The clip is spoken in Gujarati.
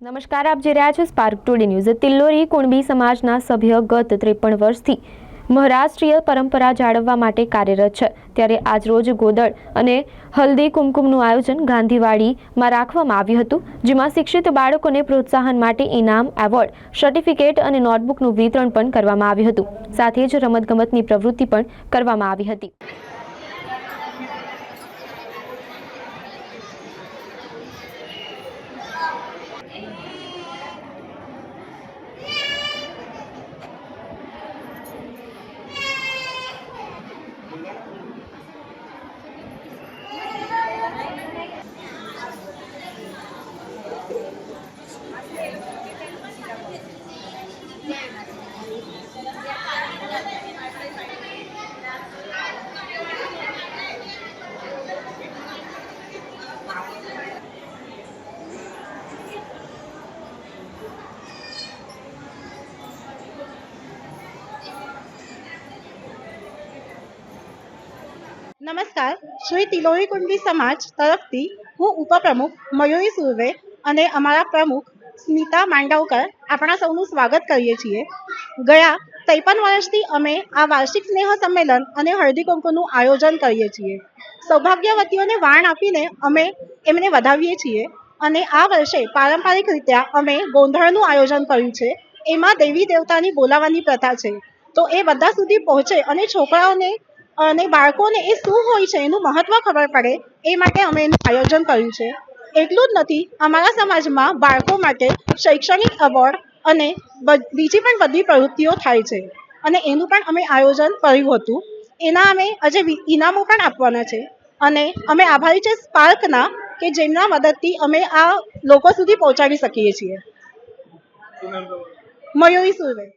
નમસ્કાર, આપ જોઈ રહ્યા છો સ્પાર્ક ટુડે ન્યૂઝ। તિલ્લોરી કુણબી સમાજના સભ્ય ગત 53 વર્ષથી મહારાષ્ટ્રીય પરંપરા જાળવવા માટે કાર્યરત છે। ત્યારે આજરોજ ગોદળ અને હલ્દી કુમકુમનું આયોજન ગાંધીવાડીમાં રાખવામાં આવ્યું હતું, જેમાં શિક્ષિત બાળકોને પ્રોત્સાહન માટે ઇનામ, એવોર્ડ, સર્ટિફિકેટ અને નોટબુકનું વિતરણ પણ કરવામાં આવ્યું હતું। સાથે જ રમતગમતની પ્રવૃત્તિ પણ કરવામાં આવી હતી। નમસ્કાર, શ્રી તિલોરી કુંડલી સમાજ તરફથી હું ઉપપ્રમુખ મયુરી સુર્વે અને અમારા પ્રમુખ સ્મિતા માંડવકર આપણા સૌનું સ્વાગત કરીએ છીએ। ગયા 53 વર્ષથી અમે આ વાર્ષિક સ્નેહ સંમેલન અને હળદી કુમકુમનું આયોજન કરીએ છીએ। સૌભાગ્યવતીઓને વાણ આપીને અમે એમને વધાવીએ છીએ અને આ વર્ષે પારંપરિક રીતે અમે ગોંધળનું આયોજન કર્યું છે। એમાં દેવી દેવતાની બોલાવવાની પ્રથા છે, તો એ બધા સુધી પહોંચે અને છોકરાઓને અને બાળકોને એ શું હોય છે એનું મહત્વ ખબર પડે એ માટે અમે એનું આયોજન કર્યું છે। એટલું જ નથી, અમારા સમાજમાં બાળકો માટે શૈક્ષણિક એવોર્ડ અને બીજી પણ બધી પ્રવૃત્તિઓ થાય છે અને એનું પણ અમે આયોજન કર્યું હતું। એના અમે આજે ઇનામો પણ આપવાના છે અને અમે આભારી છે સ્પાર્કના કે જેમના મદદથી અમે આ લોકો સુધી પહોંચાડી શકીએ છીએ। મયુરી સુર્વે।